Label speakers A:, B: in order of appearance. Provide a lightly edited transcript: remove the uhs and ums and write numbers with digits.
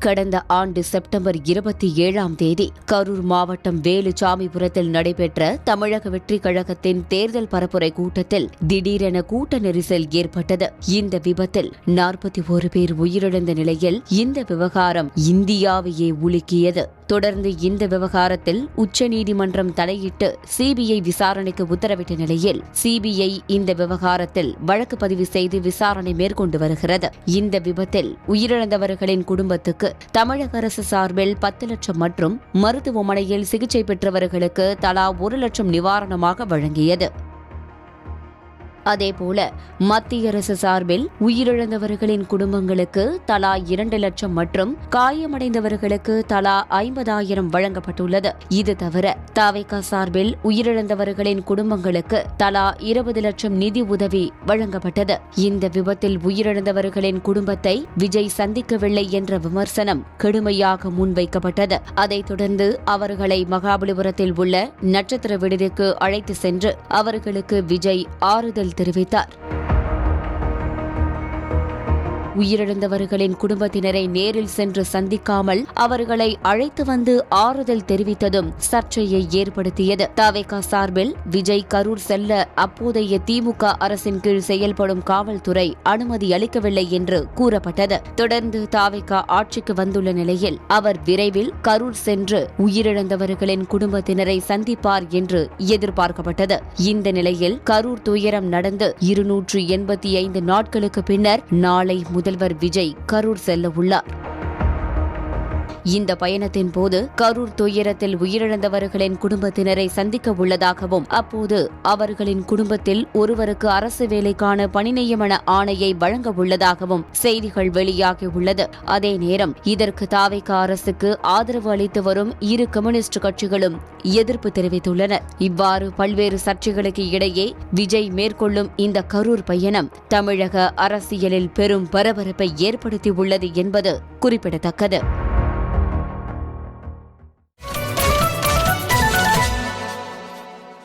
A: கடந்த ஆண்டு செப்டம்பர் 27 கரூர் மாவட்டம் வேலுச்சாமிபுரத்தில் நடைபெற்ற தமிழக வெற்றி கழகத்தின் தேர்தல் பரப்புரை கூட்டத்தில் திடீரென கூட்ட நெரிசல் ஏற்பட்டது. இந்த விபத்தில் 41 பேர் உயிரிழந்த நிலையில் இந்த விவகாரம் இந்தியாவையே உலுக்கியது. தொடர்ந்து இந்த விவகாரத்தில் உச்சநீதிமன்றம் தலையிட்டு சிபிஐ விசாரணைக்கு உத்தரவிட்ட நிலையில் சிபிஐ இந்த விவகாரத்தில் வழக்கு பதிவு செய்து விசாரணை மேற்கொண்டு வருகிறது. இந்த விபத்தில் உயிரிழந்தவர்களின் குடும்பத்துக்கு தமிழக அரசு சார்பில் 10 லட்சம் மற்றும் மருத்துவமனையில் சிகிச்சை பெற்றவர்களுக்கு தலா 1 லட்சம் நிவாரணமாக வழங்கியது. அதேபோல மத்திய அரசு சார்பில் உயிரிழந்தவர்களின் குடும்பங்களுக்கு தலா 2 லட்சம் மற்றும் காயமடைந்தவர்களுக்கு தலா 50,000 வழங்கப்பட்டுள்ளது. இது தவிர தவிக சார்பில் உயிரிழந்தவர்களின் குடும்பங்களுக்கு தலா 20 லட்சம் நிதி உதவி வழங்கப்பட்டது. இந்த விபத்தில் உயிரிழந்தவர்களின் குடும்பத்தை விஜய் சந்திக்கவில்லை என்ற விமர்சனம் கடுமையாக முன்வைக்கப்பட்டது. அதைத் தொடர்ந்து அவர்களை மகாபலிபுரத்தில் உள்ள நட்சத்திர விடுதிக்கு அழைத்து சென்று அவர்களுக்கு விஜய் ஆறுதல் தெரிவித்தார். உயிரிழந்தவர்களின் குடும்பத்தினரை நேரில் சென்று சந்திக்காமல் அவர்களை அழைத்து வந்து ஆறுதல் தெரிவித்ததும் சர்ச்சையை ஏற்படுத்தியது. தவிக சார்பில் விஜய் கரூர் செல்ல அப்போதைய திமுக அரசின் கீழ் செயல்படும் காவல்துறை அனுமதி அளிக்கவில்லை என்று கூறப்பட்டது. தொடர்ந்து தவிக ஆட்சிக்கு வந்துள்ள நிலையில் அவர் விரைவில் கரூர் சென்று உயிரிழந்தவர்களின் குடும்பத்தினரை சந்திப்பார் என்று எதிர்பார்க்கப்பட்டது. இந்த நிலையில் கரூர் துயரம் நடந்து 285 நாட்களுக்கு பின்னர் நாளை முதல்வர் விஜய் கரூர் செல்ல உள்ளார். இந்த பயணத்தின் போது கரூர் துயரத்தில் உயிரிழந்தவர்களின் குடும்பத்தினரை சந்திக்க உள்ளதாகவும் அப்போது அவர்களின் குடும்பத்தில் ஒருவருக்கு அரசு வேலைக்கான பணி நியமன ஆணையை வழங்க உள்ளதாகவும் செய்திகள் வெளியாகியுள்ளது. அதே நேரம் இதற்கு தவிக அரசுக்கு ஆதரவு அளித்து வரும் இரு கம்யூனிஸ்ட் கட்சிகளும் எதிர்ப்பு தெரிவித்துள்ளனர். இவ்வாறு பல்வேறு சர்ச்சைகளுக்கு இடையே விஜய் மேற்கொள்ளும் இந்த கரூர் பயணம் தமிழக அரசியலில் பெரும் பரபரப்பை ஏற்படுத்தியுள்ளது என்பது குறிப்பிடத்தக்கது.